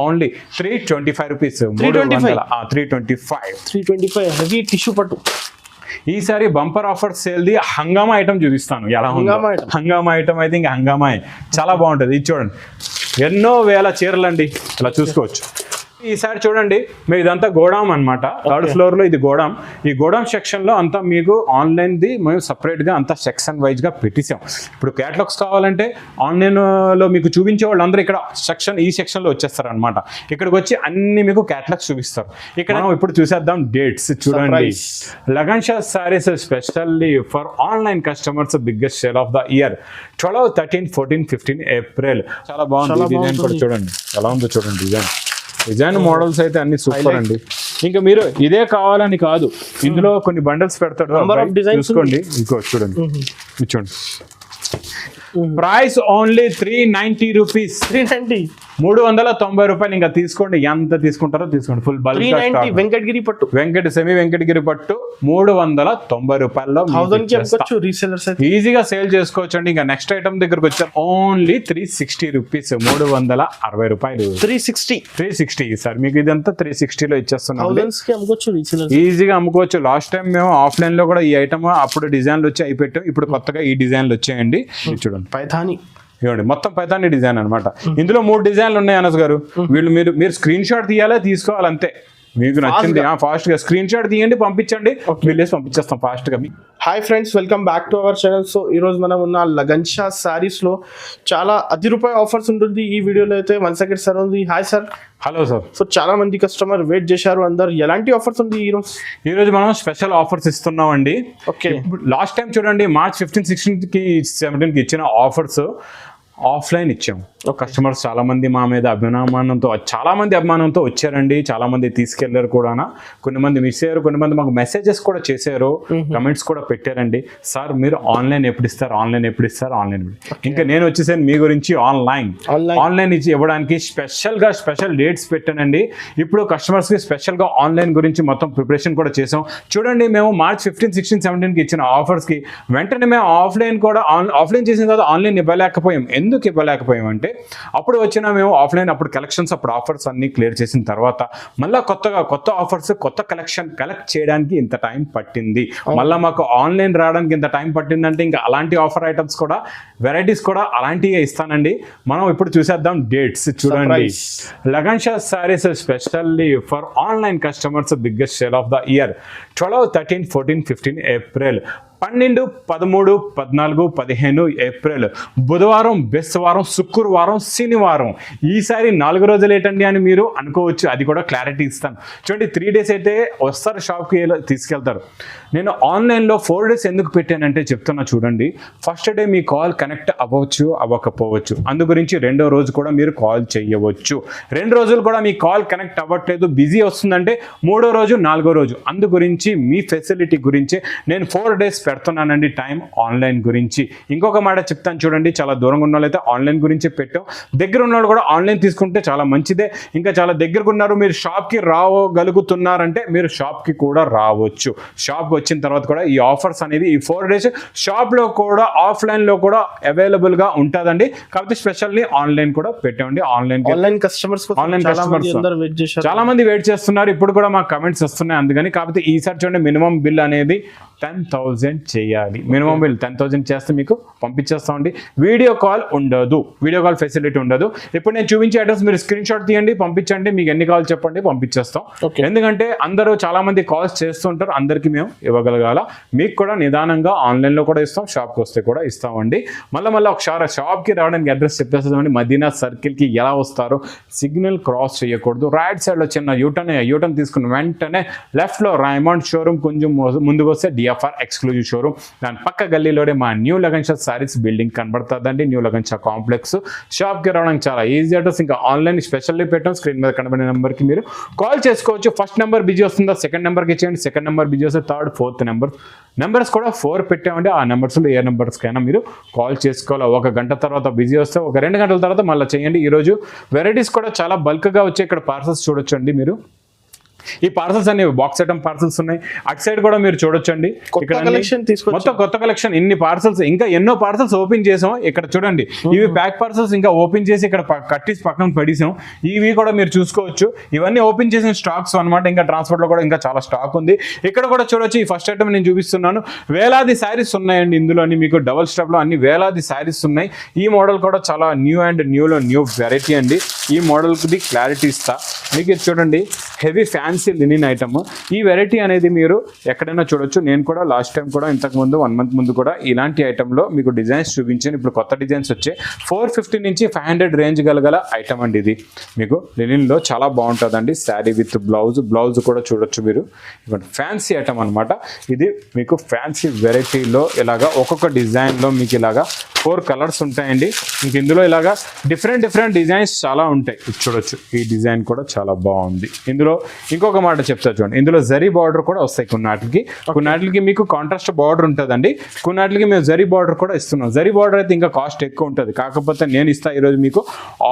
Only 325 rupees. 325 heavy tissue పట్టు. ఈసారి bumper offer sale the హంగామా ఐటమ్ చూపిస్తాను. ఎలా హంగామా ఐటమ్ అయితే ఇంకా హంగామా చాలా బాగుంటుంది. ఇది చూడండి, ఎన్నో వేల చీరలు అండి, ఇలా చూసుకోవచ్చు. ఈసారి చూడండి, మీరు ఇదంతా గోడాం అనమాట. థర్డ్ ఫ్లోర్ లో ఇది గోడాం. ఈ గోడాం సెక్షన్ లో అంతా మీకు ఆన్లైన్ ది మేము సపరేట్ గా అంతా సెక్షన్ వైజ్ గా పెట్టేసాం. ఇప్పుడు క్యాటలాగ్స్ కావాలంటే ఆన్లైన్ లో మీకు చూపించే వాళ్ళు అందరూ ఇక్కడ ఈ సెక్షన్ లో వచ్చేస్తారు అనమాట. ఇక్కడికి వచ్చి అన్ని మీకు క్యాటలాగ్స్ చూపిస్తారు. ఇక్కడ మనం ఇప్పుడు చూసేద్దాం డేట్స్. చూడండి, lagan Shah saris specially for online customers biggest sale of the year 12, 13, 14, 15 April. చాలా బాగుంది డిజైన్ కూడా. చూడండి ఎలా ఉందో చూడండి డిజైన్ మోడల్స్ అయితే అన్ని సూపర్ అండి. ఇంకా మీరు ఇదే కావాలని కాదు, ఇందులో కొన్ని బండల్స్ పెడతాడు చూసుకోండి. ఇంకో చూడండి, చూడండి ప్రైస్ ఓన్లీ 390 రూపీస్. 390 రూపాయలు. ఇంకా తీసుకోండి, ఎంత తీసుకుంటారో తీసుకోండి. ఫుల్ బల్క్ వెంకటగిరి పట్టు, సెమీ వెంకటగిరి పట్టు 390 రూపాయల్లో ఈజీగా సేల్ చేసుకోవచ్చు అండి. ఇంకా నెక్స్ట్ ఐటమ్ దగ్గరకు వచ్చారు, ఓన్లీ 360 రూపీస్. 360 రూపాయలు. 360 సార్ మీకు ఇదంతా 360 లో ఇచ్చేస్తున్నాం. ఈజీగా అమ్ముకోవచ్చు. లాస్ట్ టైం మేము ఆఫ్లైన్ లో కూడా ఈ ఐటమ్ అప్పుడు డిజైన్లు వచ్చి అయిపెట్టాం. ఇప్పుడు కొత్తగా ఈ డిజైన్లు వచ్చాయండి. చూడండి పైథాని, ఇవ్వండి మొత్తం పైథాని డిజైన్ అనమాట. ఇందులో 3 డిజైన్లు ఉన్నాయి అనస్ గారు. మీరు స్క్రీన్ షాట్ తీయాలా, తీసుకోవాలి అంతే. మీకు నచ్చింది ఫాస్ట్ గా స్క్రీన్ షాట్ తీయండి, పంపించండి, వీళ్ళేసి పంపించేస్తాం ఫాస్ట్ గా. Hi friends, welcome back to our channel. So ఈ రోజు మనం ఉన్న లగన్ షా సారీస్ లో చాలా ₹10 ఆఫర్స్ ఉంటుంది. ఈ వీడియోలో అయితే వన్స్ అగైన్ సార్ ఉంది. Hi sir. Hello sir. So చాలా మంది కస్టమర్ వెయిట్ చేశారు. అందరు ఎలాంటి ఆఫర్స్ ఉంది ఈ రోజు మనం స్పెషల్ ఆఫర్స్ ఇస్తున్నాం అండి. ఓకే, లాస్ట్ టైం చూడండి మార్చ్ 15, 16 కి 17 కి ఇచ్చిన ఆఫర్స్ ఆఫ్లైన్ ఇచ్చాము. కస్టమర్స్ చాలా మంది మా మీద అభిమానంతో వచ్చారండి. చాలా మంది తీసుకెళ్లారు కూడా. కొన్ని మంది మిస్ అయ్యారు, కొన్ని మంది మాకు మెసేజెస్ కూడా చేశారు, కమెంట్స్ కూడా పెట్టారండి. సార్ మీరు ఆన్లైన్ ఎప్పుడు ఇస్తారు, ఆన్లైన్. ఇంకా నేను వచ్చేసాను మీ గురించి ఆన్లైన్ ఇచ్చి ఇవ్వడానికి స్పెషల్ డేట్స్ పెట్టానండి. ఇప్పుడు కస్టమర్స్ కి స్పెషల్ గా ఆన్లైన్ గురించి మొత్తం ప్రిపరేషన్ కూడా చేసాం. చూడండి, మేము మార్చ్ 15, 16, 17 కి ఇచ్చిన ఆఫర్స్ కి వెంటనే మేము ఆఫ్లైన్ చేసిన తర్వాత ఆన్లైన్ ఇవ్వలేకపోయాం. ఎందుకు ఇవ్వలేకపోయాం అంటే అప్పుడు వచ్చిన మేము ఆఫ్లైన్ అప్పుడు కలెక్షన్స్ అప్పుడు ఆఫర్స్ అన్ని క్లియర్ చేసిన తర్వాత మళ్ళీ కొత్త ఆఫర్స్ కొత్త కలెక్షన్ కలెక్ట్ చేయడానికి ఇంత టైం పట్టింది. మళ్ళీ మాకు ఆన్లైన్ రావడానికి ఇంత టైం పట్టిందంటే ఇంకా అలాంటి ఆఫర్ ఐటమ్స్ కూడా వెరైటీస్ కూడా అలాంటివి ఇస్తానండి. మనం ఇప్పుడు చూసేద్దాం డేట్స్. చూడండి, lagan Shah saris specially for online customers biggest sale of the year 12, 13, 14, 15 April. 12, 13, 14, 15 April బుధవారం, బెస్తవారం, శుక్రవారం, శనివారం. ఈసారి 4 రోజులు ఏంటండి అని మీరు అనుకోవచ్చు. అది కూడా క్లారిటీ ఇస్తాను. చూడండి, 3 డేస్ అయితే వస్తారు, షాప్కి తీసుకెళ్తారు. నేను ఆన్లైన్లో 4 డేస్ ఎందుకు పెట్టానంటే చెప్తున్నా చూడండి. ఫస్ట్ డే మీ కాల్ కనెక్ట్ అవ్వచ్చు, అవ్వకపోవచ్చు. అందు గురించి 2వ రోజు కూడా మీరు కాల్ చేయవచ్చు. 2 రోజులు కూడా మీ కాల్ కనెక్ట్ అవ్వట్లేదు, బిజీ వస్తుందంటే 3వ రోజు, 4వ రోజు. అందు గురించి మీ ఫెసిలిటీ గురించి నేను 4 డేస్ పెడుతున్నానండి టైం ఆన్లైన్ గురించి. ఇంకొక మాట చెప్తాను చూడండి, చాలా దూరంగా ఉన్న వాళ్ళైతే ఆన్లైన్ గురించి పెట్టాం. దగ్గర ఉన్న వాళ్ళు కూడా ఆన్లైన్ తీసుకుంటే చాలా మంచిదే. ఇంకా చాలా దగ్గరకు ఉన్నారు, మీరు షాప్కి రాగలుగుతున్నారంటే మీరు షాప్కి కూడా రావచ్చు. షాప్కి వచ్చిన తర్వాత కూడా ఈ ఆఫర్స్ అనేది ఈ 4 డేస్ షాప్లో కూడా ఆఫ్లైన్లో కూడా అవైలబుల్గా ఉంటుందండి. కాబట్టి స్పెషల్లీ ఆన్లైన్ కూడా పెట్టండి. ఆన్లైన్ కస్టమర్స్ చాలా మంది వెయిట్ చేస్తున్నారు. ఇప్పుడు కూడా మాకు కమెంట్స్ వస్తున్నాయి అందుకని. కాబట్టి ఈసారి చూడండి, మినిమం బిల్ అనేది 10,000 చేయాలి. మినిమం బిల్ 10,000 చేస్తే మీకు పంపించేస్తామండి. వీడియో కాల్ ఉండదు, వీడియో కాల్ ఫెసిలిటీ ఉండదు. ఇప్పుడు నేను చూపించే అడ్రస్ మీరు స్క్రీన్ షాట్ తీయండి, పంపించండి. మీకు ఎన్ని కాల్ చెప్పండి, పంపించేస్తాం. ఎందుకంటే అందరూ చాలా మంది కాల్స్ చేస్తుంటారు, అందరికీ మేము ఇవ్వగలగాల. మీకు కూడా నిదానంగా ఆన్లైన్లో కూడా ఇస్తాం, షాప్కి వస్తే కూడా ఇస్తామండి. మళ్ళీ ఒకసారి షాప్కి రావడానికి అడ్రస్ చెప్పేస్తామండి. మదీనా సర్కిల్కి ఎలా వస్తారో సిగ్నల్ క్రాస్ చేయకూడదు. రైట్ సైడ్లో చిన్న యూటర్న్ తీసుకున్న వెంటనే లెఫ్ట్లో రైమండ్ షోరూమ్, కొంచెం ముందుకు వస్తే డిఎఫ్ఆర్ ఎక్స్క్లూజివ్ షోరూమ్. దాని పక్క గల్లీలోనే మా న్యూ లగన్ షా సారీస్ బిల్డింగ్ కనబడుతుందండి. New Lagan Shah complex. షాప్కి రావడానికి చాలా ఈజీ అడ్రస్. ఇంకా ఆన్లైన్ స్పెషల్లీ పెట్టాం. స్క్రీన్ మీద కనబడిన నెంబర్కి మీరు కాల్ చేసుకోవచ్చు. ఫస్ట్ నెంబర్ బిజీ వస్తుందా, సెకండ్ నెంబర్కి ఇచ్చేయండి. సెకండ్ నెంబర్ బిజీ వస్తే థర్డ్, ఫోర్త్ నెంబర్స్ కూడా 4 పెట్టామండి. ఆ నెంబర్స్లో ఏ నెంబర్స్కైనా మీరు కాల్ చేసుకోవాలి. 1 గంట తర్వాత బిజీ వస్తే 2 గంటల తర్వాత మళ్ళీ చేయండి. ఈరోజు వెరైటీస్ కూడా చాలా బల్క్గా వచ్చాయి. ఇక్కడ పార్సల్స్ చూడొచ్చండి మీరు. ఈ పార్సల్స్ అన్ని బాక్స్ ఐటమ్ పార్సల్స్ ఉన్నాయి. అటు సైడ్ కూడా మీరు చూడొచ్చండి, ఇక్కడ కలెక్షన్ తీసుకొచ్చి మొత్తం కొత్త కలెక్షన్, ఇన్ని పార్సల్స్, ఇంకా ఎన్నో పార్సల్స్ ఓపెన్ చేసాం. ఇక్కడ చూడండి, ఇవి ప్యాక్ పార్సల్స్ ఇంకా ఓపెన్ చేసి ఇక్కడ కట్టేసి పక్కన పడేసాం. ఇవి కూడా మీరు చూసుకోవచ్చు. ఇవన్నీ ఓపెన్ చేసిన స్టాక్స్ అన్నమాట. ఇంకా ట్రాన్స్పోర్ట్ లో కూడా ఇంకా చాలా స్టాక్ ఉంది. ఇక్కడ కూడా చూడొచ్చు. ఈ ఫస్ట్ ఐటమ్ నేను చూపిస్తున్నాను. వేలాది శారీస్ ఉన్నాయండి ఇందులోని. మీకు డబల్ స్టాప్ లో అన్ని వేలాది శారీస్ ఉన్నాయి. ఈ మోడల్ కూడా చాలా న్యూ అండ్ న్యూ వెరైటీ అండి. ఈ మోడల్ ది క్లారిటీ ఇస్తా మీకు. ఇది చూడండి, హెవీ ఫ్యాన్సీ లినిన్ ఐటమ్. ఈ వెరైటీ అనేది మీరు ఎక్కడైనా చూడొచ్చు. నేను కూడా లాస్ట్ టైం కూడా ఇంతకు ముందు 1 month ముందు కూడా ఇలాంటి ఐటమ్లో మీకు డిజైన్స్ చూపించాను. ఇప్పుడు కొత్త డిజైన్స్ వచ్చాయి. 450 నుంచి 500 రేంజ్ గల ఐటమ్ అండి. ఇది మీకు లినిన్లో చాలా బాగుంటుందండి. శారీ విత్ బ్లౌజ్ కూడా చూడొచ్చు మీరు. ఫ్యాన్సీ ఐటమ్ అనమాట. ఇది మీకు ఫ్యాన్సీ వెరైటీలో ఇలాగా ఒక్కొక్క డిజైన్లో మీకు ఇలాగా 4 కలర్స్ ఉంటాయండి. ఇంక ఇందులో ఇలాగా డిఫరెంట్ డిజైన్స్ చాలా ఉంటాయి. చూడొచ్చు, ఈ డిజైన్ కూడా చాలా బాగుంది. ఇందులో ఇంకొక మాట చెప్తా చూడండి, ఇందులో జరీ బార్డర్ కూడా వస్తాయి. కొన్నాటికి మీకు కాంట్రాస్ట్ బార్డర్ ఉంటుందండి. కొన్నాటికి మేము జరీ బార్డర్ కూడా ఇస్తున్నాం. జరీ బార్డర్ అయితే ఇంకా కాస్ట్ ఎక్కువ ఉంటుంది. కాకపోతే నేను ఇస్తా ఈరోజు మీకు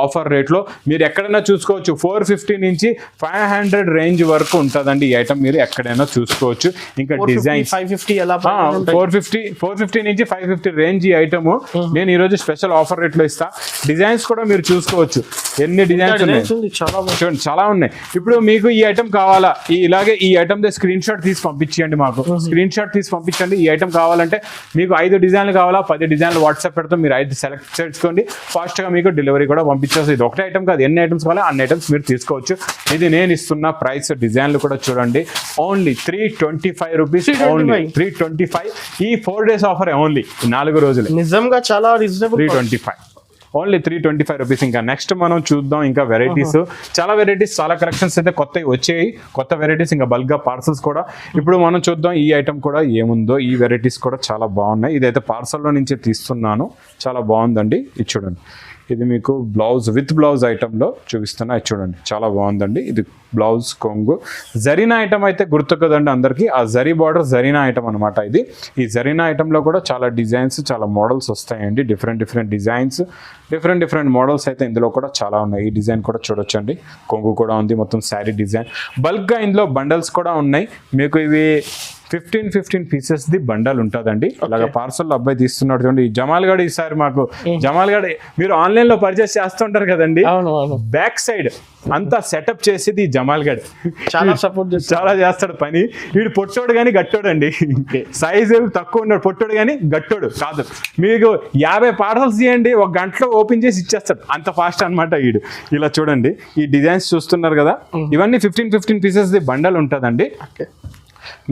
ఆఫర్ రేట్లో. మీరు ఎక్కడైనా చూసుకోవచ్చు. 450 నుంచి 500 రేంజ్ వరకు ఉంటుందండి ఈ ఐటమ్. మీరు ఎక్కడైనా చూసుకోవచ్చు. ఇంకా డిజైన్ 550 ఎలా 450 నుంచి 550 రేంజ్ ఈ ఐటమ్ నేను ఈరోజు స్పెషల్ ఆఫర్ రేట్లో ఇస్తా. డిజైన్స్ కూడా మీరు చూసుకోవచ్చు. ఎన్ని డిజైన్స్ ఉన్నాయి చూడండి, చాలా ఉన్నాయి. ఇప్పుడు మీకు ఈ ఐటమ్ కావాలా, ఇలాగే ఈ ఐటమ్ దే స్క్రీన్ షాట్ తీసి పంపించండి. మాకు స్క్రీన్ షాట్ తీసి పంపించండి. ఈ ఐటమ్ కావాలంటే మీకు 5 డిజైన్లు కావాలా, 10 డిజైన్లు వాట్సాప్ పెడతాం. మీరు 5 సెలెక్ట్ చేసుకోండి. ఫాస్ట్గా మీకు డెలివరీ కూడా పంపించేస్తుంది. ఇది ఒకటే ఐటమ్ కాదు, ఎన్ని ఐటమ్స్ కావాలా అన్ని ఐటమ్స్ మీరు తీసుకోవచ్చు. ఇది నేను ఇస్తున్న ప్రైస్. డిజైన్లు కూడా చూడండి, ఓన్లీ 325 రూపీస్. ఓన్లీ 325. ఈ 4 days ఆఫర్ ఓన్లీ 4 రోజులు. నిజంగా చాలా రీజనబుల్. 325, only 325 rupees. ఇంకా నెక్స్ట్ మనం చూద్దాం ఇంకా వెరైటీస్. చాలా వెరైటీస్, చాలా కలెక్షన్స్ అయితే కొత్తవి వచ్చాయి. కొత్త వెరైటీస్ ఇంకా బల్క్గా పార్సల్స్ కూడా. ఇప్పుడు మనం చూద్దాం ఈ ఐటమ్ కూడా ఏముందో. ఈ వెరైటీస్ కూడా చాలా బాగున్నాయి. ఇదైతే పార్సల్లో నుంచే తీస్తున్నాను. చాలా బాగుందండి. ఇది చూడండి, ఇది మీకు విత్ బ్లౌజ్ ఐటెంలో చూపిస్తున్నా. ఇది చూడండి, చాలా బాగుందండి. ఇది బ్లౌజ్ కొంగు. జరీనా ఐటమ్ అయితే గుర్తు కదండి అందరికీ. ఆ జరీ బార్డర్ జరీనా ఐటమ్ అనమాట ఇది. ఈ జరీనా ఐటంలో కూడా చాలా డిజైన్స్, చాలా మోడల్స్ వస్తాయండి. డిఫరెంట్ డిజైన్స్, డిఫరెంట్ మోడల్స్ అయితే ఇందులో కూడా చాలా ఉన్నాయి. ఈ డిజైన్ కూడా చూడొచ్చండి. కొంగు కూడా ఉంది. మొత్తం శారీ డిజైన్. బల్క్గా ఇందులో బండల్స్ కూడా ఉన్నాయి. మీకు ఇవి 15 పీసెస్ ది బండల్ ఉంటుందండి. అలాగే పార్సల్ అబ్బాయి తీస్తున్నాడు చూడండి. జమాల్ గడ్ ఈసారి మాకు జమాల్ గడ్ మీరు ఆన్లైన్ లో పర్చేస్ చేస్తుంటారు కదండి. బ్యాక్ సైడ్ అంతా సెటప్ చేసేది జమాల్ గడ్. చాలా సపోర్ట్ చాలా చేస్తాడు పని. వీడు పొట్టోడు కానీ గట్టోడు అండి. సైజు తక్కువ ఉన్నాడు, పొట్టోడు కానీ గట్టోడు కాదు. మీకు 50 పార్సల్స్ చేయండి, 1 గంటలో ఓపెన్ చేసి ఇచ్చేస్తాడు. అంత ఫాస్ట్ అనమాట వీడు. ఇలా చూడండి, ఈ డిజైన్స్ చూస్తున్నారు కదా, ఇవన్నీ 15 పీసెస్ ది బండల్ ఉంటుందండి.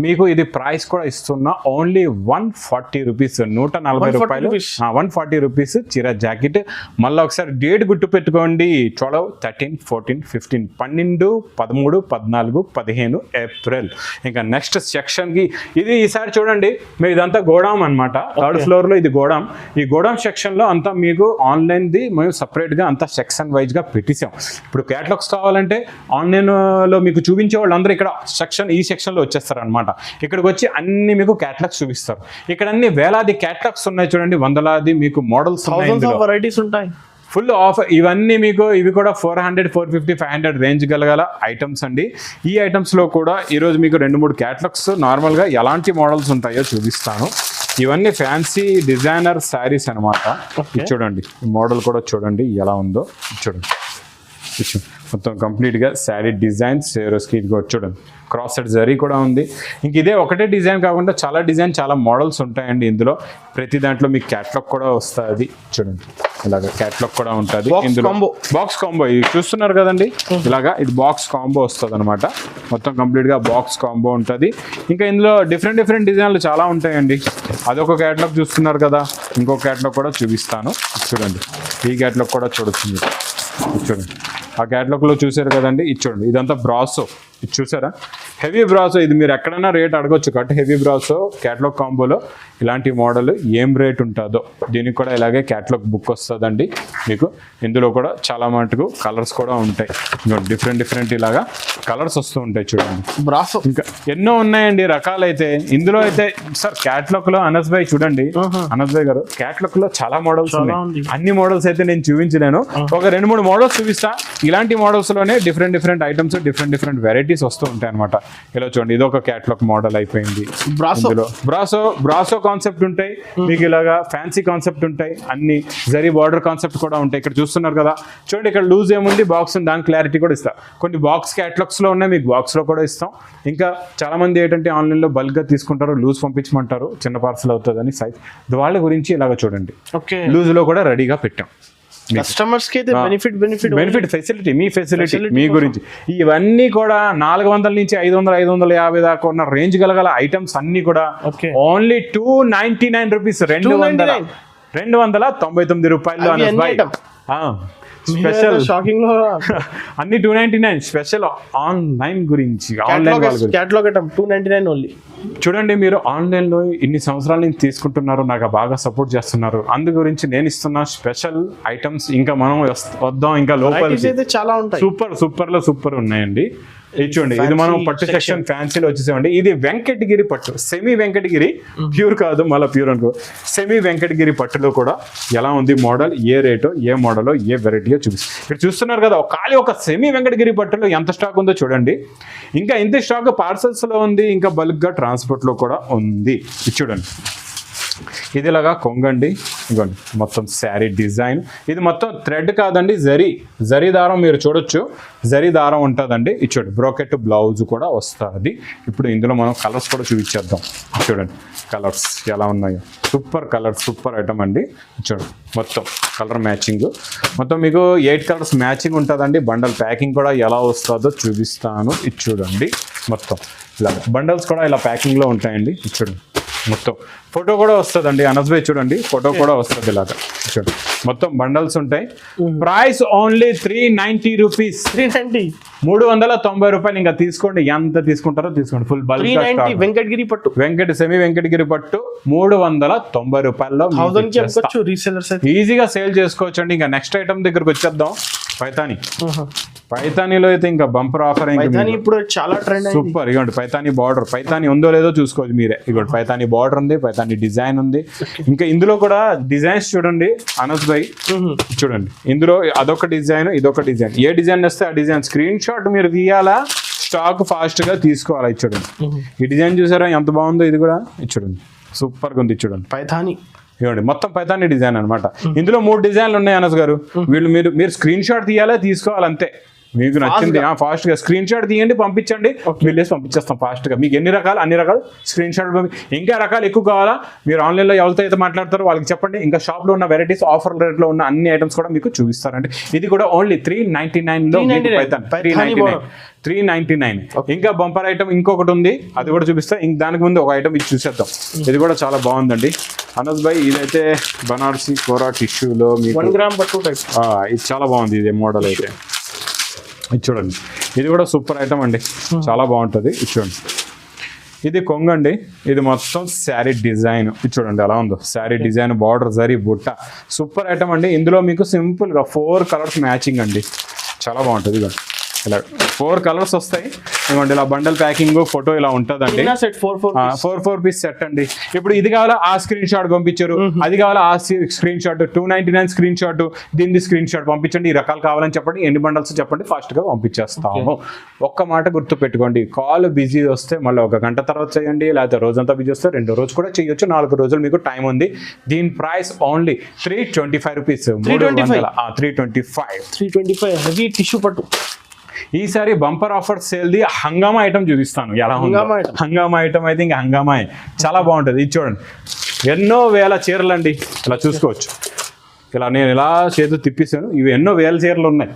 మీకు ఇది ప్రైస్ కూడా ఇస్తున్నా ఓన్లీ 140 రూపీస్. 140 రూపాయలు. 140 రూపీస్ చీర జాకెట్. మళ్ళీ ఒకసారి డేట్ గుర్తు పెట్టుకోండి. 12, 13, 14, 15, 12, 13, 14, 15 ఏప్రిల్. ఇంకా నెక్స్ట్ సెక్షన్కి ఇది ఈసారి చూడండి. మీరు ఇదంతా గోడాం అనమాట. 3rd ఫ్లోర్లో ఇది గోడాం. ఈ గోడాం సెక్షన్లో అంతా మీకు ఆన్లైన్ది మేము సపరేట్గా అంతా సెక్షన్ వైజ్గా పెట్టేసాం. ఇప్పుడు క్యాటలాగ్స్ కావాలంటే ఆన్లైన్లో మీకు చూపించే వాళ్ళందరూ ఇక్కడ ఈ సెక్షన్లో వచ్చేస్తారు అనమాట. ఇక్కడికి వచ్చి అన్ని మీకు క్యాటలాగ్స్ చూపిస్తారు. ఇక్కడ అన్ని వేలాది క్యాటలాగ్స్ ఉన్నాయి చూడండి. వందలాది మీకు మోడల్స్ వెరైటీస్ ఉంటాయి. Full offer. ఇవన్నీ మీకు ఇవి కూడా 400, 450, 500 రేంజ్ గల ఐటమ్స్ అండి. ఈ ఐటమ్స్లో కూడా ఈరోజు మీకు 2-3 క్యాటలాగ్స్ నార్మల్గా ఎలాంటి మోడల్స్ ఉంటాయో చూపిస్తాను. ఇవన్నీ ఫ్యాన్సీ డిజైనర్ శారీస్ అనమాట. చూడండి, ఈ మోడల్ కూడా చూడండి ఎలా ఉందో. చూడండి, మొత్తం కంప్లీట్గా శారీ డిజైన్స్. చూడండి, క్రాస్ సెట్ జరీ కూడా ఉంది. ఇంక ఇదే ఒకటే డిజైన్ కాకుండా చాలా డిజైన్, చాలా మోడల్స్ ఉంటాయండి ఇందులో. ప్రతి దాంట్లో మీకు క్యాటలాగ్ కూడా వస్తుంది. చూడండి, ఇలాగ క్యాటలాగ్ కూడా ఉంటుంది ఇందులో. బాక్స్ కాంబో ఇది చూస్తున్నారు కదండి. ఇలాగా ఇది బాక్స్ కాంబో వస్తుంది అనమాట. మొత్తం కంప్లీట్గా బాక్స్ కాంబో ఉంటుంది. ఇంకా ఇందులో డిఫరెంట్ డిజైన్లు చాలా ఉంటాయండి. అదొక క్యాటలాగ్ చూస్తున్నారు కదా. ఇంకో క్యాటలాగ్ కూడా చూపిస్తాను. చూడండి, ఈ క్యాటలాగ్ కూడా చూడొచ్చు. చూడండి, ఆ క్యాటలాగ్లో చూసారు కదండి. ఇది చూడండి, ఇదంతా బ్రాసో. ఇది చూసారా, హెవీ బ్రాసో. ఇది మీరు ఎక్కడైనా రేట్ అడగొచ్చు. కట్ హెవీ బ్రాసో క్యాటలాగ్ కాంబోలో ఇలాంటి మోడల్ ఏం రేట్ ఉంటుందో దీనికి కూడా ఇలాగే క్యాటలాగ్ బుక్ వస్తుందండి మీకు. ఇందులో కూడా చాలా మటుకు కలర్స్ కూడా ఉంటాయి. డిఫరెంట్ ఇలాగా కలర్స్ వస్తూ ఉంటాయి చూడండి. బ్రాసో ఇంకా ఎన్నో ఉన్నాయండి రకాలైతే. ఇందులో అయితే సార్ క్యాట్లాగ్ లో అనస్ భాయ్ చూడండి, అనస్ భాయ్ గారు క్యాట్లాగ్ లో చాలా మోడల్స్ ఉన్నాయి. అన్ని మోడల్స్ అయితే నేను చూపించలేను, ఒక 2-3 మోడల్స్ చూపిస్తా. ఇలాంటి మోడల్స్ లోనే డిఫరెంట్ ఐటమ్స్ డిఫరెంట్ వెరైటీస్ వస్తూ ఉంటాయి అనమాట. ఇలా చూడండి, ఇది ఒక క్యాట్లాగ్ మోడల్ అయిపోయింది. ఇందులో బ్రాసో కాన్సెప్ట్ ఉంటాయి మీకు, ఇలాగా ఫ్యాన్సీ కాన్సెప్ట్ ఉంటాయి, అన్ని జరీ బార్డర్ కాన్సెప్ట్ కూడా ఉంటాయి. ఇక్కడ చూస్తున్నారు కదా చూడండి, ఇక్కడ లూజ్ ఏముంది బాక్స్, దాని క్లారిటీ కూడా ఇస్తా. కొన్ని బాక్స్ క్యాటలాగ్స్ లో ఉన్నాయి, మీకు బాక్స్ లో కూడా ఇస్తాం. ఇంకా చాలా మంది ఏంటంటే ఆన్లైన్ లో బల్క్ గా తీసుకుంటారు, లూజ్ పంపించమంటారు, చిన్న పార్సల్ అవుతుందని సైజ్. వాళ్ళ గురించి ఇలాగ చూడండి, లూజ్ లో కూడా రెడీగా పెట్టాం. కస్టమర్స్ కి బెనిఫిట్ ఫెసిలిటీ, మీ ఫెసిలిటీ మీ గురించి. ఇవన్నీ కూడా 400 నుంచి 500-550 దాకా ఉన్న రేంజ్ గల ఐటమ్స్ అన్ని కూడా ఓన్లీ 299 రూపీస్, 299 రూపాయలు. స్పెషల్ షాకింగ్ లో అన్ని 299 స్పెషల్. ఆన్లైన్ గురించి, ఆన్లైన్ క్యాటలాగ్ ఐటమ్ 299 ఓన్లీ. చూడండి, మీరు ఆన్లైన్ లో ఇన్ని సంవత్సరాల నుంచి తీసుకుంటున్నారు, నాకు బాగా సపోర్ట్ చేస్తున్నారు, అందు గురించి నేను ఇస్తున్న స్పెషల్ ఐటమ్స్. ఇంకా మనం వద్దాం ఇంకా లోపలికి, చాలా ఉంటాయి. సూపర్ ఉన్నాయండి. ఇది చూడండి, ఇది మనం పట్టు సెక్షన్ ఫ్యాన్సీలో వచ్చేసామండి. ఇది వెంకటగిరి పట్టు, సెమీ వెంకటగిరి, ప్యూర్ కాదు మళ్ళీ ప్యూర్ అనుకో. సెమీ వెంకటగిరి పట్టులో కూడా ఎలా ఉంది మోడల్, ఏ రేటో, ఏ మోడలో, ఏ వెరైటీయో చూపిస్తుంది. ఇక్కడ చూస్తున్నారు కదా, ఒక సెమీ వెంకటగిరి పట్టులో ఎంత స్టాక్ ఉందో చూడండి. ఇంకా ఇంత స్టాక్ పార్సల్స్ లో ఉంది, ఇంకా బల్క్ గా ట్రాన్స్పోర్ట్ లో కూడా ఉంది. ఇది చూడండి, ఇది ఇలాగా కొంగండి, ఇదిగోండి మొత్తం శారీ డిజైన్. ఇది మొత్తం థ్రెడ్ కాదండి, జరీ దారం. మీరు చూడొచ్చు, జరీ దారం ఉంటుందండి. ఇది చూడండి, బ్రోకెట్ బ్లౌజ్ కూడా వస్తుంది. ఇప్పుడు ఇందులో మనం కలర్స్ కూడా చూపించేద్దాం. చూడండి కలర్స్ ఎలా ఉన్నాయో, సూపర్ కలర్, సూపర్ ఐటమ్ అండి. చూడండి మొత్తం కలర్ మ్యాచింగ్, మొత్తం మీకు 8 కలర్స్ మ్యాచింగ్ ఉంటుందండి. బండల్ ప్యాకింగ్ కూడా ఎలా వస్తుందో చూపిస్తాను. ఇది చూడండి, మొత్తం ఇలా బండల్స్ కూడా ఇలా ప్యాకింగ్లో ఉంటాయండి. ఇది చూడండి, మొత్తం ఫోటో కూడా వస్తుందండి. అనస్ భాయ్ చూడండి, ఫోటో కూడా వస్తుంది ఇలాగా. చూడండి మొత్తం బండల్స్ ఉంటాయి. ప్రైస్ ఓన్లీ 390 రూపీస్, 390 రూపాయలు. ఇంకా తీసుకోండి, ఎంత తీసుకుంటారో తీసుకోండి. ఫుల్ బల్క్ వెంకటగిరి పట్టు, సెమీ వెంకటగిరి పట్టు 390 రూపాయల్లో ఈజీగా సేల్ చేసుకోవచ్చు అండి. ఇంకా నెక్స్ట్ ఐటమ్ దగ్గరకు వచ్చేద్దాం. పైతానీలో అయితే ఇంకా బంపర్ ఆఫర్ ఇప్పుడు చాలా ట్రెండ్. సూపర్, ఇగోండి పైతానీ బార్డర్. పైతానీ ఉందో లేదో చూసుకోవచ్చు మీరే. ఇగోండి పైతానీ బార్డర్ ఉంది, పైతానీ డిజైన్ ఉంది. ఇంకా ఇందులో కూడా డిజైన్స్ చూడండి అనస్ భాయ్, చూడండి ఇందులో అదొక డిజైన్, ఇదొక డిజైన్. ఏ డిజైన్ వస్తే ఆ డిజైన్ స్క్రీన్ షాట్ మీరు తీయాలా, స్టాక్ ఫాస్ట్ గా తీసుకోవాలి. ఇది చూడండి, ఈ డిజైన్ చూసారా ఎంత బాగుందో. ఇది కూడా ఇది చూడండి, సూపర్ గా ఉంది. చూడండి పైతానీ, ఇవ్వండి మొత్తం పైతానీ డిజైన్ అనమాట. ఇందులో 3 డిజైన్లు ఉన్నాయి అనస్ గారు. మీరు స్క్రీన్ షాట్ తీయాలా, తీసుకోవాలి అంతే. మీకు నచ్చింది ఫాస్ట్ గా స్క్రీన్ షాట్ తీయండి, పంపించండి, వెళ్ళేసి పంపించేస్తాం ఫాస్ట్ గా. మీకు ఎన్ని రకాలు అన్ని రకాలు స్క్రీన్ షాట్ ఇంకా రకాలు ఎక్కువ కావాలా, మీరు ఆన్లైన్ లో ఎవరితో అయితే మాట్లాడతారో వాళ్ళకి చెప్పండి. ఇంకా షాప్ లో ఉన్న వెరైటీస్, ఆఫర్ రేట్ లో ఉన్న అన్ని ఐటమ్స్ కూడా మీకు చూపిస్తారండి. ఇది కూడా ఓన్లీ 399 లో 399. ఇంకా బంపర్ ఐటమ్ ఇంకొకటి ఉంది, అది కూడా చూపిస్తా. దానికి ముందు ఒక ఐటమ్ ఇది చూసేద్దాం. ఇది కూడా చాలా బాగుందండి అనస్ భాయ్. ఇదైతే బనారసి కోరా టిష్యూలో మీకు 1 గ్రామ్ పట్టు టైప్. ఇది చాలా బాగుంది. ఇది మోడల్ అయితే ఇది చూడండి, ఇది కూడా సూపర్ ఐటమ్ అండి, చాలా బాగుంటుంది. ఇది చూడండి, ఇది కొంగండి. ఇది మొత్తం శారీ డిజైన్. ఇది చూడండి ఎలా ఉందో, శారీ డిజైన్, బార్డర్, జరీ బుట్ట, సూపర్ ఐటమ్ అండి. ఇందులో మీకు సింపుల్ గా 4 కలర్స్ మ్యాచింగ్ అండి, చాలా బాగుంటుంది. ఇదిగోండి ఇలా 4 కలర్స్ వస్తాయి. ఇదిగోండి ఇలా బండల్ ప్యాకింగ్, ఫోటో ఇలా ఉంటుందండి. 4 పీస్ సెట్ అండి. ఇప్పుడు ఇది కావాలా, ఆ స్క్రీన్ షాట్ పంపించారు, అది కావాలా, ఆ స్క్రీన్ షాట్, 299 స్క్రీన్ షాట్, దీని స్క్రీన్ షాట్ పంపించండి. ఈ రకాలు కావాలని చెప్పండి, ఎన్ని బండల్స్ చెప్పండి, ఫాస్ట్ గా పంపించేస్తాము. ఒక్క మాట గుర్తు పెట్టుకోండి, కాల్ బిజీ వస్తే మళ్ళీ 1 గంట తర్వాత చేయండి, లేకపోతే రోజంతా బిజీ వస్తే 2 రోజు కూడా చేయొచ్చు, 4 రోజులు మీకు టైం ఉంది. దీని price only 325 rupees, 325 heavy tissue పట్టు. ఈసారి బంపర్ ఆఫర్ సేల్ ది హంగామా ఐటమ్ చూపిస్తాను. ఎలా ఉంది హంగామా ఐటమ్ అయితే ఇంకా హంగామా చాలా బాగుంటుంది. ఇది చూడండి, ఎన్నో వేల చీరలు అండి, ఇలా చూసుకోవచ్చు. ఇలా నేను ఇలా చేతులు తిప్పిస్తాను, ఇవి ఎన్నో వేల చీరలు ఉన్నాయి.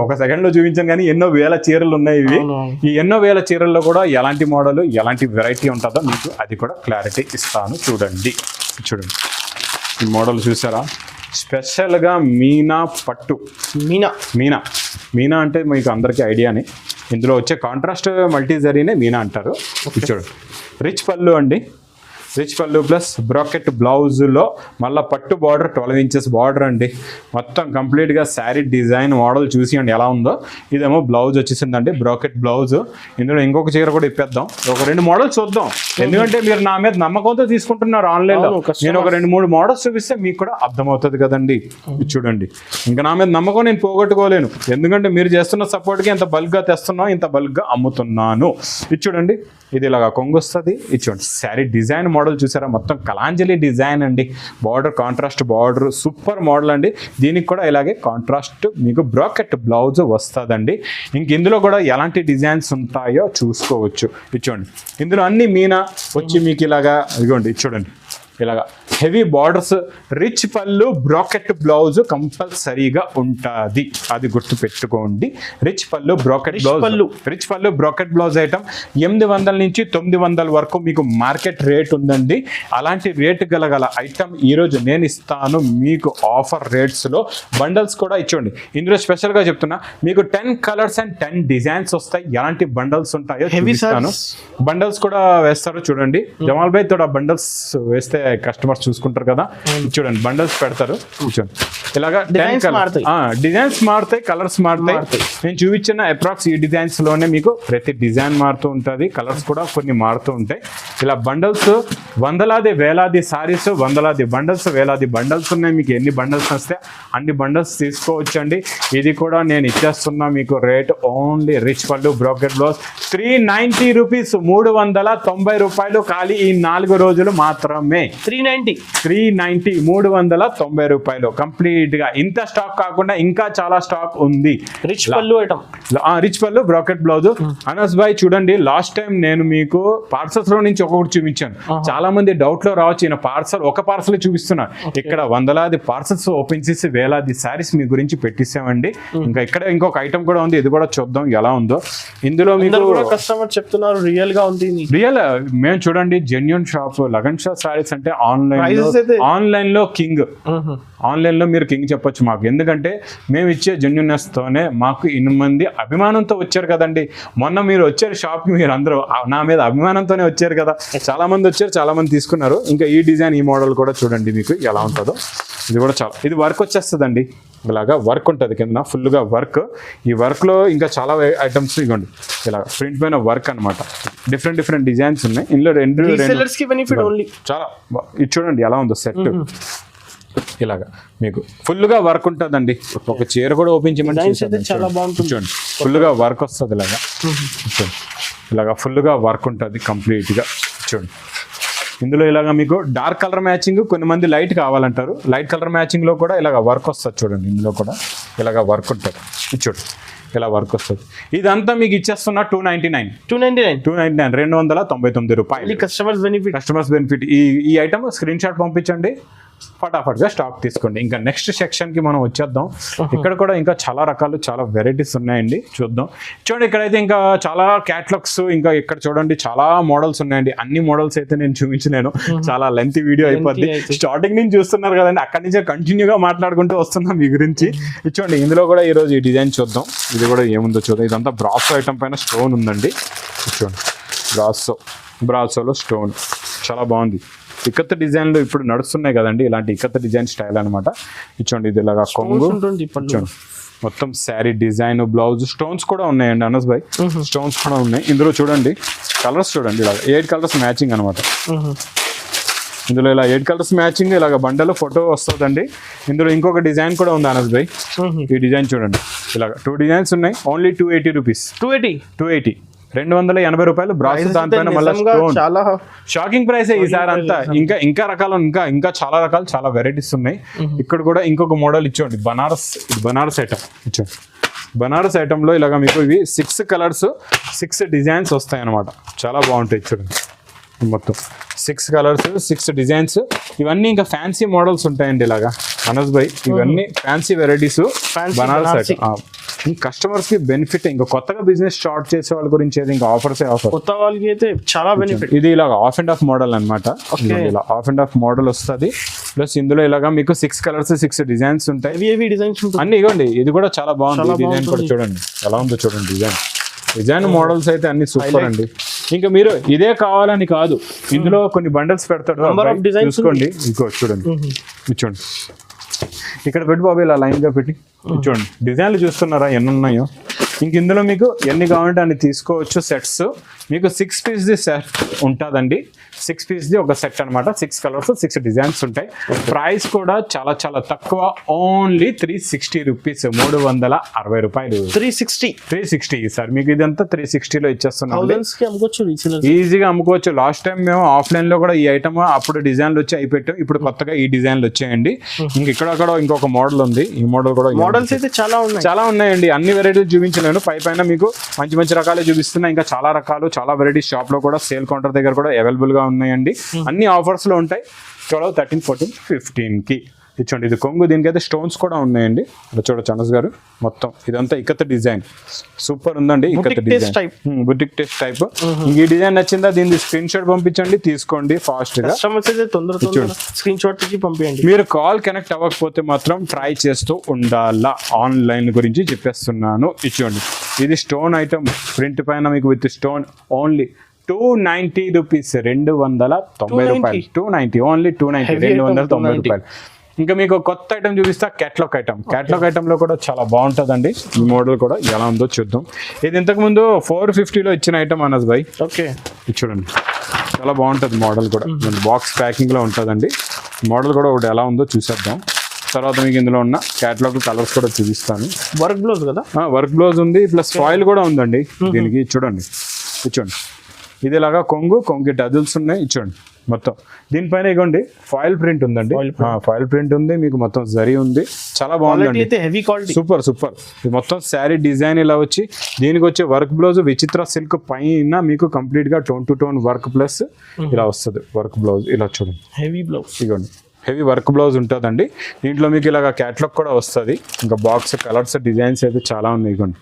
1 సెకండ్ లో చూపించాను కానీ ఎన్నో వేల చీరలు ఉన్నాయి ఇవి. ఈ ఎన్నో వేల చీరల్లో కూడా ఎలాంటి మోడల్, ఎలాంటి వెరైటీ ఉంటుందో మీకు అది కూడా క్లారిటీ ఇస్తాను. చూడండి ఈ మోడల్ చూసారా, స్పెషల్గా మీనా పట్టు. మీనా అంటే మీకు అందరికీ ఐడియానే. ఇందులో వచ్చే కాంట్రాస్ట్ మల్టీ జరీనే మీనా అంటారు. చూడండి, రిచ్ పళ్ళు అండి, రిచ్ పళ్ళు ప్లస్ బ్రాకెట్ బ్లౌజ్లో మళ్ళీ పట్టు బార్డర్ 12 ఇంచెస్ బార్డర్ అండి. మొత్తం కంప్లీట్గా శారీ డిజైన్ మోడల్ చూసి అండి ఎలా ఉందో. ఇదేమో బ్లౌజ్ వచ్చేసిందండి, బ్రాకెట్ బ్లౌజ్. ఇందులో ఇంకొక చీర కూడా ఇప్పేద్దాం, ఒక 2 మోడల్స్ చూద్దాం. ఎందుకంటే మీరు నా మీద నమ్మకంతో తీసుకుంటున్నారు ఆన్లైన్లో. నేను ఒక 2-3 మోడల్స్ చూపిస్తే మీకు కూడా అర్థమవుతుంది కదండి. ఇది చూడండి, ఇంకా నా మీద నమ్మకం నేను పోగొట్టుకోలేను. ఎందుకంటే మీరు చేస్తున్న సపోర్ట్కి ఇంత బల్క్గా తెస్తున్నాం, ఇంత బల్క్గా అమ్ముతున్నాను. ఇది చూడండి, ఇది ఇలాగా కొంగు వస్తుంది. ఇది చూడండి, శారీ డిజైన్ మోడల్ చూసారా, మొత్తం కలాంజలి డిజైన్ అండి. Border contrast border, super model అండి. దీనికి కూడా ఇలాగే కాంట్రాస్ట్ మీకు బ్రాకెట్ బ్లౌజ్ వస్తుందండి. ఇంక ఇందులో కూడా ఎలాంటి డిజైన్స్ ఉంటాయో చూసుకోవచ్చు. ఇది చూడండి, ఇందులో అన్ని మీనా వచ్చి మీకు ఇలాగా ఇదిగోండి. ఇది చూడండి, ఇలాగా హెవీ బార్డర్స్, రిచ్ పళ్ళు, బ్రాకెట్ బ్లౌజ్ కంపల్సరీగా ఉంటుంది, అది గుర్తు పెట్టుకోండి. రిచ్ పళ్ళు బ్రాకెట్ బ్లౌజ్, రిచ్ పళ్ళు బ్రాకెట్ బ్లౌజ్ ఐటమ్ 800 నుంచి 900 వరకు మీకు మార్కెట్ రేట్ ఉందండి. అలాంటి రేట్ గల ఐటమ్ ఈరోజు నేను ఇస్తాను మీకు ఆఫర్ రేట్స్లో. బండల్స్ కూడా ఇచ్చోండి, ఇందులో స్పెషల్గా చెప్తున్నా మీకు 10 కలర్స్ అండ్ 10 డిజైన్స్ వస్తాయి. ఎలాంటి బండల్స్ ఉంటాయో చూపిస్తాను. బండల్స్ కూడా వేస్తారు చూడండి. జమాల్ భాయ్ తోడ బండల్స్ వేస్తే కస్టమర్స్ చూసుకుంటారు కదా. చూడండి, బండల్స్ పెడతారు. చూడండి, ఇలాగా డిజైన్స్ మారుతాయి, కలర్స్ మారుతాయి. నేను చూపించిన అప్రాక్స్ ఈ డిజైన్స్ లోనే మీకు ప్రతి డిజైన్ మారుతూ ఉంటుంది, కలర్స్ కూడా కొన్ని మారుతూ ఉంటాయి. ఇలా బండల్స్ వందలాది వేలాది సారీస్, వందలాది బండల్స్, వేలాది బండల్స్ ఉన్నాయి. మీకు ఎన్ని బండల్స్ వస్తే అన్ని బండల్స్ తీసుకోవచ్చండి. ఇది కూడా నేను ఇచ్చేస్తున్నా మీకు రేట్ ఓన్లీ రిచ్ పళ్ళు బ్రాకెట్ బ్లౌజ్ 390 రూపీస్, 390 రూపాయలు ఖాళీ ఈ 4 రోజులు మాత్రమే. 390 390 రూపాయలు కంప్లీట్ గా. ఇంత స్టాక్ కాకుండా ఇంకా చాలా స్టాక్ ఉంది. రిచ్ పళ్ళు ఐటమ్, రిచ్ పళ్ళు బ్రాకెట్ బ్లౌజ్. అనస్ భాయ్ చూడండి, లాస్ట్ టైం నేను మీకు పార్సల్స్ లో నుంచి ఒక్కొక్కటి చూపించాను. చాలా మంది డౌట్ లో రావచ్చు, ఈయన ఒక పార్సల్ చూపిస్తున్నా. ఇక్కడ వందలాది పార్సల్స్ ఓపెన్ చేసి వేలాది సారీస్ మీ గురించి పెట్టిస్తామండి. ఇంకా ఇక్కడ ఇంకొక ఐటమ్ కూడా ఉంది, ఇది కూడా చూద్దాం ఎలా ఉందో. ఇందులో మీకు కస్టమర్ చెప్తున్నారు రియల్ గా ఉంది. రియల్ మేము చూడండి, జెన్యూన్ షాప్ లగన్ షా సారీస్ అంటే ఆన్లైన్ లో కింగ్. ఆన్లైన్ లో మీరు కింగ్ చెప్పొచ్చు మాకు, ఎందుకంటే మేము ఇచ్చే జెన్యూనెస్ తోనే మాకు 8 మంది అభిమానంతో వచ్చారు కదండి. మొన్న మీరు వచ్చారు షాప్ కి, మీరు అందరూ నా మీద అభిమానంతోనే వచ్చారు కదా. చాలా మంది వచ్చారు, చాలా మంది తీసుకున్నారు. ఇంకా ఈ డిజైన్, ఈ మోడల్ కూడా చూడండి మీకు ఎలా ఉంటుందో. ఇది కూడా చాలా, ఇది వర్క్ వచ్చేస్తుందండి. ఇలాగా వర్క్ ఉంటుంది కింద ఫుల్గా వర్క్. ఈ వర్క్లో ఇంకా చాలా ఐటమ్స్ ఇవ్వండి, ఇలా ప్రింట్ పైన వర్క్ అనమాట. డిఫరెంట్ డిజైన్స్ ఉన్నాయి ఇందులో. రెండు చాలా ఇది చూడండి ఎలా ఉందో సెట్. ఇలాగా మీకు ఫుల్గా వర్క్ ఉంటుందండి. ఒక చీర కూడా ఓపెన్ చేయమని చాలా బాగుంటుంది చూడండి, ఫుల్గా వర్క్ వస్తుంది. ఇలాగా చూడండి, ఇలాగా ఫుల్గా వర్క్ ఉంటుంది కంప్లీట్గా. చూడండి, ఇందులో ఇలాగ మీకు డార్క్ కలర్ మ్యాచింగ్, కొన్ని మంది లైట్ కావాలంటారు. లైట్ కలర్ మ్యాచింగ్ లో కూడా ఇలాగ వర్క్ వస్తుంది చూడండి. ఇందులో కూడా ఇలాగ వర్క్ ఉంటుంది. చూడండి, ఇలా వర్క్ వస్తుంది. ఇదంతా మీకు ఇచ్చేస్తున్నా 299 రూపాయలు. Customers benefit. ఈ ఐటమ్ స్క్రీన్ షాట్ పంపించండి, ఫటాఫట్గా స్టాక్ తీసుకోండి. ఇంకా నెక్స్ట్ సెక్షన్ కి మనం వచ్చేద్దాం. ఇక్కడ కూడా ఇంకా చాలా రకాలు, చాలా వెరైటీస్ ఉన్నాయండి, చూద్దాం. చూడండి, ఇక్కడైతే ఇంకా చాలా క్యాటలాగ్స్, ఇంకా ఇక్కడ చూడండి చాలా మోడల్స్ ఉన్నాయండి. అన్ని మోడల్స్ అయితే నేను చూపించలేను, చాలా లెంత్ వీడియో అయిపోద్ది. స్టార్టింగ్ నుంచి చూస్తున్నారు కదండి, అక్కడి నుంచే కంటిన్యూగా మాట్లాడుకుంటూ వస్తున్నాం మీ గురించి. చూడండి, ఇందులో కూడా ఈ రోజు ఈ డిజైన్ చూద్దాం. ఇది కూడా ఏముందో చూద్దాం. ఇదంతా బ్రాసో ఐటమ్ పైన స్టోన్ ఉందండి. చూడండి, బ్రాసోలో స్టోన్ చాలా బాగుంది. ఇక్కత్ డిజైన్లు ఇప్పుడు నడుస్తున్నాయి కదండి, ఇలాంటి ఇక్కత్ డిజైన్ స్టైల్ అనమాట. ఇచ్చోండి, ఇది ఇలాగా కొంగు మొత్తం శారీ డిజైన్, బ్లౌజ్, స్టోన్స్ కూడా ఉన్నాయండి అనస్ భాయ్. స్టోన్స్ కూడా ఉన్నాయి ఇందులో. చూడండి, కలర్స్ చూడండి, ఇలా 8 కలర్స్ మ్యాచింగ్ అనమాట. ఇందులో ఇలా 8 కలర్స్ మ్యాచింగ్, ఇలాగ బండలో ఫోటో వస్తుందండి. ఇందులో ఇంకొక డిజైన్ కూడా ఉంది అనస్ భాయ్. ఈ డిజైన్ చూడండి, ఇలాగ 2 డిజైన్స్ ఉన్నాయి. Only 280 rupees. 280 280 రూపాయలు. బ్రాస్ దానిపైన మళ్ళీ చాలా షాకింగ్ ప్రైస్ ఈసారి అంతా. ఇంకా రకాలు, ఇంకా చాలా రకాలు, చాలా వెరైటీస్ ఉన్నాయి. ఇక్కడ కూడా ఇంకొక మోడల్ ఇచ్చోండి, బనారస్ ఐటమ్ ఇచ్చోండి. బనారస్ ఐటమ్ లో ఇలాగ మీకు ఇవి 6 కలర్స్ 6 డిజైన్స్ వస్తాయి అనమాట. చాలా బాగుంటాయి చూడండి. మొత్తం 6 కలర్స్ 6 డిజైన్స్. ఇవన్నీ ఇంకా ఫ్యాన్సీ మోడల్స్ ఉంటాయండి. ఇలాగా అనస్ భాయ్, ఇవన్నీ fancy varieties Banaras item. Customers కి బెనిఫిట్. ఇంకా కొత్తగా బిజినెస్ స్టార్ట్ చేసే వాళ్ళ గురించి అయితే ఇంకా ఆఫర్స్ కొత్త వాళ్ళకి అయితే చాలా బెనిఫిట్. ఇది ఇలా ఆఫ్ అండ్ ఆఫ్ మోడల్ అనమాట. ఇలా ఆఫ్ అండ్ ఆఫ్ మోడల్ వస్తుంది. ప్లస్ ఇందులో ఇలాగా మీకు 6 కలర్స్ 6 డిజైన్స్ ఉంటాయి. అన్ని ఇవ్వండి. ఇది కూడా చాలా బాగుంది. డిజైన్ కూడా చూడండి ఎలా ఉందో చూడండి. డిజైన్ మోడల్స్ అయితే అన్ని సూపర్ అండి. ఇంకా మీరు ఇదే కావాలని కాదు, ఇందులో కొన్ని బండల్స్ పెడతాడు Number of అబ్బాయి. designs చూసుకోండి, ఇంకో చూడండి, ఇది చూడండి, ఇక్కడ పెట్టి బాబు ఇలా లైన్ గా పెట్టి ఇది చూడండి, డిజైన్లు చూస్తున్నారా ఎన్ని ఉన్నాయో. ఇంక ఇందులో మీకు ఎన్ని కావాలంటే అన్ని తీసుకోవచ్చు. సెట్స్ మీకు 6 పీస్ది సెట్ ఉంటుందండి. 6 పీస్ది ఒక సెట్ అనమాట. 6 కలర్స్ 6 డిజైన్స్ ఉంటాయి. ప్రైస్ కూడా చాలా చాలా తక్కువ, ఓన్లీ 360 రూపీస్, 360 రూపాయలు. 360 సార్, మీకు ఇదంతా 360లో ఇచ్చేస్తున్నాం. ఈజీగా అమ్ముకోవచ్చు. లాస్ట్ టైం మేము ఆఫ్లైన్ లో కూడా ఈ ఐటమ్ అప్పుడు డిజైన్లు వచ్చి అయిపెట్టాం. ఇప్పుడు కొత్తగా ఈ డిజైన్లు వచ్చాయండి. ఇంక ఇక్కడ ఇంకొక మోడల్ ఉంది. ఈ మోడల్ కూడా మోడల్స్ అయితే చాలా ఉన్నాయండి. అన్ని వెరైటీలు చూపించలేను, పైన మీకు మంచి మంచి రకాలే చూపిస్తున్నా. ఇంకా చాలా రకాలు, చాలా వెరైటీస్ షాప్ లో కూడా, సేల్ కౌంటర్ దగ్గర కూడా అవైలబుల్ గా ఉన్నాయండి. అన్ని ఆఫర్స్ లో ఉంటాయి. 12, 13, 14, 15 కి ఇచ్చండి. ఇది కొంగు, దీనికైతే స్టోన్స్ కూడా ఉన్నాయండి. చూడొచ్చు అనస్ గారు, మొత్తం ఇదంతా ఇక్కత డిజైన్ సూపర్ ఉందండి. ఇక్కత డిజైన్ బుటిక్ టెస్ట్ టైప్. ఈ డిజైన్ నచ్చిందా, దీన్ని స్క్రీన్ షాట్ పంపించండి, తీసుకోండి ఫాస్ట్ గా. స్క్రీన్ షాట్ పంపించండి. మీరు కాల్ కనెక్ట్ అవ్వకపోతే మాత్రం ట్రై చేస్తూ ఉండాలా. ఆన్లైన్ గురించి చెప్పేస్తున్నాను. ఇచ్చోండి, ఇది స్టోన్ ఐటమ్, ప్రింట్ పైన మీకు విత్ స్టోన్, ఓన్లీ 290 రూపీస్, 290 రూపాయలు. 290, ఓన్లీ 290, 290 రూపాయలు. ఇంకా మీకు కొత్త ఐటమ్ చూపిస్తా, క్యాట్లాగ్ ఐటమ్. క్యాట్లాగ్ ఐటమ్ లో కూడా చాలా బాగుంటుందండి. ఈ మోడల్ కూడా ఎలా ఉందో చూద్దాం. ఇది ఇంతకు ముందు 450లో ఇచ్చిన ఐటమ్ అనస్ భాయ్. ఓకే, ఇది చూడండి, చాలా బాగుంటుంది మోడల్ కూడా. బాక్స్ ప్యాకింగ్ లో ఉంటుందండి. మోడల్ కూడా ఒకటి ఎలా ఉందో చూసేద్దాం. తర్వాత మీకు ఇందులో ఉన్న క్యాట్లాగ్ కలర్స్ కూడా చూపిస్తాను. వర్క్ బ్లౌజ్ కదా, వర్క్ బ్లౌజ్ ఉంది, ప్లస్ ఫాయిల్ కూడా ఉందండి దీనికి. చూడండి, ఇచ్చోండి, ఇది ఇలాగా కొంగు టజిల్స్ ఉన్నాయి. ఇచ్చోండి, మొత్తం దీనిపైన ఇగోండి ఫాయిల్ ప్రింట్ ఉందండి. ఫాయిల్ ప్రింట్ ఉంది, మీకు మొత్తం జరీ ఉంది, చాలా బాగుందండి. Heavy quality, super. ఇది మొత్తం శారీ డిజైన్ ఇలా వచ్చి, దీనికి వచ్చే వర్క్ బ్లౌజ్ విచిత్ర సిల్క్ పైన మీకు కంప్లీట్ గా tone to tone work plus ఇలా వస్తుంది వర్క్ బ్లౌజ్. ఇలా చూడండి, హెవీ బ్లౌజ్, ఇగోండి హెవీ వర్క్ బ్లౌజ్ ఉంటుందండి. దీంట్లో మీకు ఇలాగ క్యాట్లాగ్ కూడా వస్తుంది. ఇంకా బాక్స్ కలర్స్ డిజైన్స్ అయితే చాలా ఉన్నాయి. ఇగోండి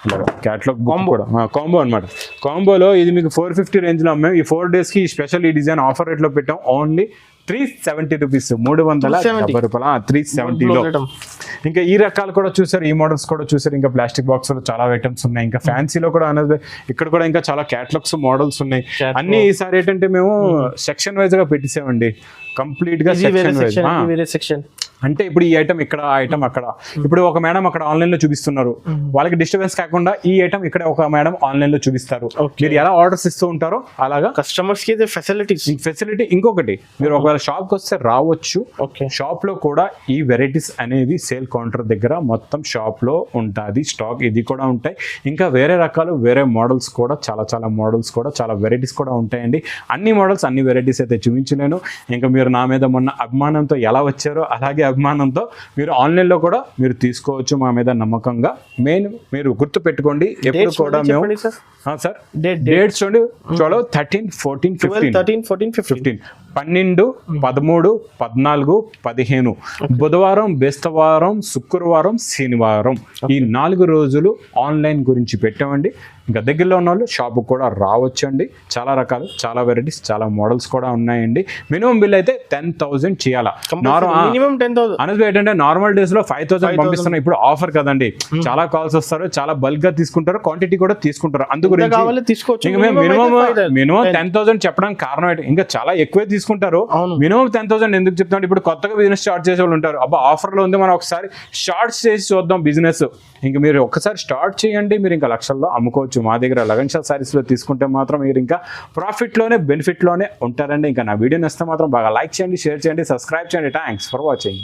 ఇలాగ క్యాట్లాగ్ బుక్ కూడా కాంబో అనమాట. కాంబోలో ఇది మీకు 450 రేంజ్లో అమ్మాము. ఈ 4 days కి స్పెషల్ ఈ డిజైన్ ఆఫర్ రేట్లో పెట్టాం. ఓన్లీ 370 రూపీస్, 370 రూపాయలు. 370లో ఇంకా ఈ రకాలు కూడా చూసారు, ఈ మోడల్స్ కూడా చూసారు. ఇంకా ప్లాస్టిక్ బాక్స్ లో చాలా ఐటమ్స్ ఉన్నాయి. ఇంకా ఫ్యాన్సీలో కూడా అనేది ఇక్కడ కూడా ఇంకా చాలా క్యాటలాగ్స్ మోడల్స్ ఉన్నాయి. అన్ని ఈసారి ఏంటంటే మేము సెక్షన్ వైజ్ గా పెట్టేసామండి. కంప్లీట్ గా సెక్షన్ అంటే ఇప్పుడు ఈ ఐటమ్ ఇక్కడ, ఆ ఐటమ్ అక్కడ. ఇప్పుడు ఒక మేడం అక్కడ ఆన్లైన్ లో చూపిస్తున్నారు, వాళ్ళకి డిస్టర్బెన్స్ కాకుండా ఈ ఐటమ్ ఇక్కడ ఒక మేడం ఆన్లైన్ లో చూపిస్తారు. మీరు ఎలా ఆర్డర్స్ ఇస్తూ ఉంటారో అలాగా కస్టమర్స్ కి ఫెసిలిటీ. ఇంకొకటి, మీరు ఒకవేళ షాప్ కి వస్తే రావచ్చు. షాప్ లో కూడా ఈ వెరైటీస్ అనేవి సేల్ కౌంటర్ దగ్గర మొత్తం షాప్ లో ఉంటుంది స్టాక్. ఇది కూడా ఉంటాయి. ఇంకా వేరే రకాలు, వేరే మోడల్స్ కూడా, చాలా మోడల్స్ కూడా, చాలా వెరైటీస్ కూడా ఉంటాయండి. అన్ని మోడల్స్, అన్ని వెరైటీస్ అయితే చూపించలేను. ఇంకా మీరు నా మీద మొన్న అభిమానంతో ఎలా వచ్చారో అలాగే అభిమానంతో మీరు ఆన్లైన్లో కూడా మీరు తీసుకోవచ్చు మా మీద నమ్మకంగా. మెయిన్ మీరు గుర్తు పెట్టుకోండి, ఎప్పుడు కూడా మేము సార్ డేట్స్ చూడండి, 12, 13, 14, 15, 12, 13, 14, 15 బుధవారం, బేస్తవారం, శుక్రవారం, శనివారం, ఈ 4 రోజులు ఆన్లైన్ గురించి పెట్టామండి. ఇంకా దగ్గరలో ఉన్న వాళ్ళు షాప్ కూడా రావచ్చండి. చాలా రకాలు, చాలా వెరైటీస్, చాలా మోడల్స్ కూడా ఉన్నాయండి. మినిమం బిల్ అయితే 10,000 చేయాలా. అనేది ఏంటంటే నార్మల్ డేస్ లో 5,000 పంపిస్తున్నాం. ఇప్పుడు ఆఫర్ కదండి, చాలా కాల్స్ వస్తారు, చాలా బల్క్ గా తీసుకుంటారు, క్వాంటిటీ కూడా తీసుకుంటారు. అందుకు మినిమం 10,000 చెప్పడానికి కారణం ఏంటి, ఇంకా చాలా ఎక్కువే తీసుకుంటారు. మినిమం 10,000 ఎందుకు చెప్తాం, ఇప్పుడు కొత్తగా బిజినెస్ స్టార్ట్ చేసే వాళ్ళు ఉంటారు. అబ్బా ఆఫర్ లో ఉంది, మనం ఒకసారి స్టార్ట్ చేసి చూద్దాం బిజినెస్. ఇంకా మీరు ఒక్కసారి స్టార్ట్ చేయండి, మీరు ఇంకా లక్షల్లో అమ్ముకోవచ్చు. మా దగ్గర లగన్షా సారీస్ లో తీసుకుంటే మాత్రం మీరు ఇంకా ప్రాఫిట్ లోనే, బెనిఫిట్ లోనే ఉంటారండి. ఇంకా నా వీడియో నచ్చితే మాత్రం బాగా లైక్ చేయండి, షేర్ చేయండి, సబ్స్క్రైబ్ చేయండి. Thanks for watching.